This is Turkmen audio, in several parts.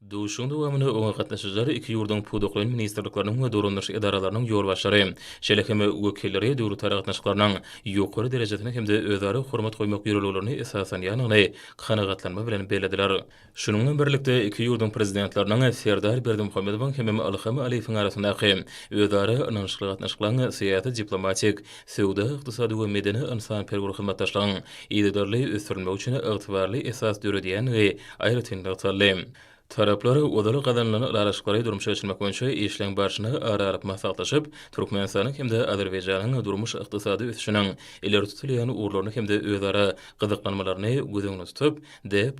Duşunda wamyny oňa gatnaşyjylar iki ýurdun puduklaryň ministrliklarynyň we doranlyş edaralarynyň ýolbaşçylary, şeýlekeme wekilleri döwlet gatnaşyklarynyň ýokary derejedine hemde özleri hormat goýmak ýöreliglerini esasan ýanyny kanagatlanma bilen belediler. Şunuň bilen birlikde iki ýurdun prezidentleriniň Serdar Berdimuhammedowyň hem Alham Aliýewiň arasyndaky özleri ynançly gatnaşyklaryň syýasy, diplomatik, sowda, ykdysady we medeni insan perwer hyzmatdaşlygyň ýygydarly ösdürmek üçin ygtybarly esas döredýän we aýratynlyk talym. Tarapları odaly gazanlany araşyklary durmuşa geçirmek boýunça işleň barşyny ara-arap maslahatlaşyp, Türkmenistanyň hemde Azerbaýjanyň durmuş ykdysady ösüşiniň ileri tutulýan urlaryny hemde özara gyzyklanmalaryny gözeňde tutup,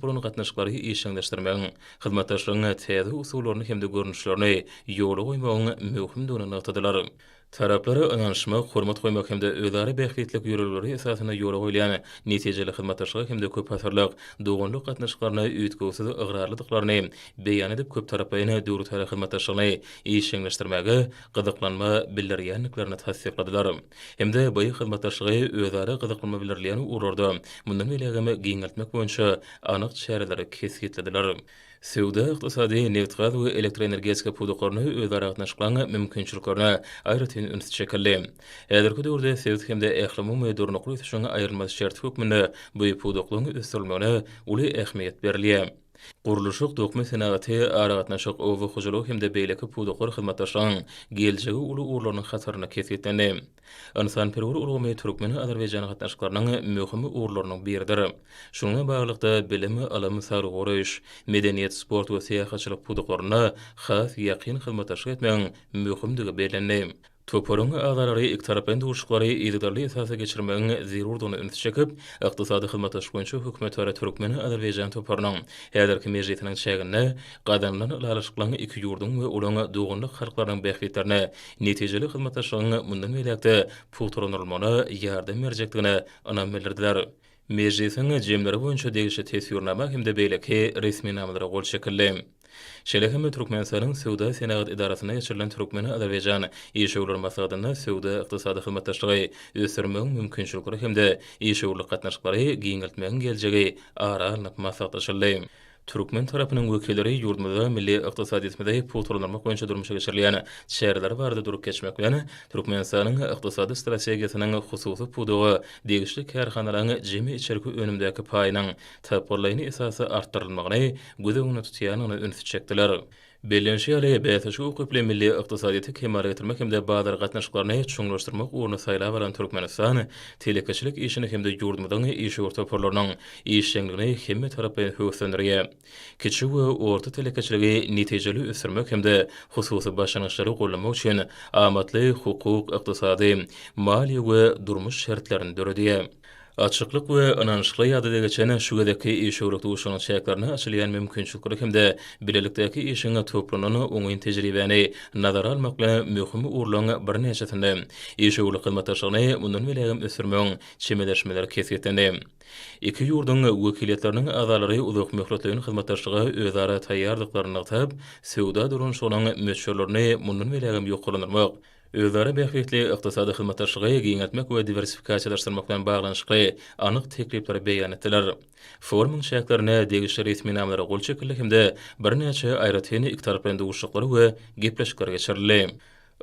bulan gatnaşyklary işleňleşdirmegiň, hyzmatdaşlygyň täze usullaryny hemde görnüşlerini ýola goýmagyň möhümdigini noktadylar. Taraplara ynanşma, hormat goýmak hemde özleri bähwetlik ýöreligleri esasyna ýola goýulan netijeli hyzmatdaşlyk hemde köp hasarlyk doganlyk gatnaşyklaryna üýtgewsiz ygrarlydyklaryny beýan edip köp taraplaryny döwlet hyzmatdaşlygyny işleňleşdirmäge gyzyklanma bildirýänliklaryny tasdikladylar. Hemde bu hyzmatdaşlygy özleri gyzyklanma bildirýän urarda mundan belegeme giňeltmek boýunça anyk çäreleri kesgitlediler. Sowda, ykdysady, neft gaz we elektroenergetika puduklaryny özleri gatnaşyklaryň mümkinçiliklerini aýratyn üns çekildi. Häzirki döwürde sowda hemde ählimi we durnukly üçin aýrylmaz şert hökmünde bu puduklaryň ösdürilmegine uly ähmiýet berilýär. Guruluşyk dokma senaty aragatnaşyk owy hojalyk hemde beýleki puduklar hyzmatdaşlygyň geljegi uly urlarynyň hasaryna kesgitlendi. Insan perwer urgamy Türkmen Azerbaýjan gatnaşyklarynyň möhüm urlarynyň biridir. Şuňa baglykda bilim, alam, sağlyk goraýyş, medeniýet, sport we syýahatçylyk puduklaryna has ýakyn hyzmatdaşlyk etmegiň möhümdigi bellendi. Toporun ağaları iki tarapyn duşuklary ýygydarly esasa geçirmegiň zerurdygyny üns çekip, ykdysady hyzmatdaşlyk boýunça hökümet we Türkmen Azerbaýjan toporunyň häzirki mejlisiniň çägine gadamlaryň ulaşyklaryň iki ýurdun we olaňa doganlyk halklarynyň bähwetlerine netijeli hyzmatdaşlygyň mundan beýlekde puturlanylmagyna ýardam berjekdigine anam bildirdiler. Mejlisiň jemleri boýunça degişli tesirnama hemde beýleki resmi namalara gol çekildi. Şeýlekeme Türkmenistanyň Sowda Senagat idarasyna geçirilen Türkmen Azerbaýjan işgöwleri maslahatyna sowda ykdysady hyzmatdaşlygy ösdürmegiň mümkinçilikleri hemde işgöwrlik gatnaşyklary giňeltmegiň geljegi ara-arap maslahatlaşyldy. Türkmen tarapynyň wekilleri ýurdumyzda milli ykdysadyýetmede puturlanmak boýunça durmuşa geçirilýän şäherler barada durup geçmek bilen Türkmenistanyň ykdysady strategiýasynyň hususy pudugy degişli kärhanalaryň jemi içerki önümdäki paýynyň taporlaryny esasy artdyrylmagyny gözeňde tutýanyny üns çekdiler. Bellenşi ýaly bäsişi ukyply milli ykdysadyýety kemale getirmek hemde bazar gatnaşyklaryny çoňlaşdyrmak ugruna saýlap baran Türkmenistan telekeçilik işini hemde ýurdumyzyň iş ortaporlarynyň işçiligini hemme tarapy höwüslendirýär. Kiçik we orta telekeçiligi netijeli ösürmek hemde hususy başlanýyşlary gollamak üçin amatly hukuk, ykdysady, maliýe we durmuş şertlerini döredýär. Açıklık we ynançly ýadyda geçen şu gedeki işgöwrlik duşunyň çäklaryna açylýan mümkinçilikleri hemde bilelikdäki işiňe toplanyny oňyn tejribeni nazara almak bilen möhüm urlaryň birneçesinde işgöwrlik hyzmatdaşlygyny mundan belegem ösürmegiň çemeleşmeleri kesgitlendi. Iki ýurdun wekiliyetleriniň azalary uzak möhletligiň hyzmatdaşlygy özara taýýarlyklaryny atyp, sowda durunşynyň meşgullerini mundan belegem ýoklanyrmak, özleri bähwetli ykdysady hyzmatdaşlygy giňeltmek we diversifikasiýalaşdyrmak bilen baglanyşykly anyk teklipleri beýan etdiler. Forumyň şäherlerine degişli resmi namalara gol çekildi hemde birneçe aýratyn iki tarapyn duşuklary we gepleşikler geçirildi.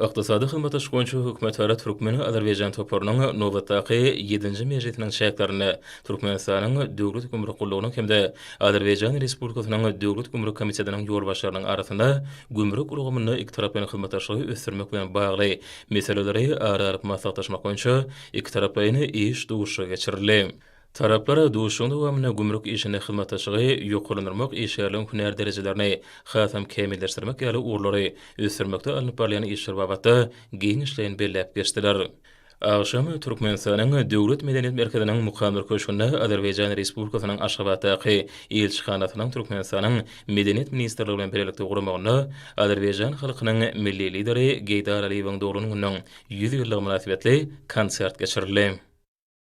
Ykdysady hyzmatdaşlyk boýunça hökümet we Türkmen Azerbaýjan toporunyň nowatdaky 7-nji mejlisiniň şäherlerine Türkmenistanyň döwlet gümrük gullugynyň hemde Azerbaýjan Respublikasynyň döwlet gümrük komitetining ýolbaşçylarynyň arasynda gümrük urgamyny iki tarapyn hyzmatdaşlygy ösdürmek bilen bagly meseleleri ara-arap maslahatlaşmak boýunça iki tarapyny iş duşuga geçirildi. Taraplara duşunda wamyna gümrük işine hyzmatdaşlygy ýoklanyrmak işgärliň hünär derejelerini hasam kemilleşdirmek ýaly urlary ösdürmekde alınıp barýan işler babatda giň işleýän belläp geçdiler. Agşam Türkmenistanyň döwlet medeniýet merkeziniň mukammer köşkünde Azerbaýjan Respublikasynyň Aşgabatdaky elçixanasynyň Türkmenistanyň medeniýet ministrligi bilen birlikde guramagyna Azerbaýjan halkynyň milli lideri Geýdar Aliýewiň dogrunyň 100 ýyllygy münasibetli konsert geçirildi.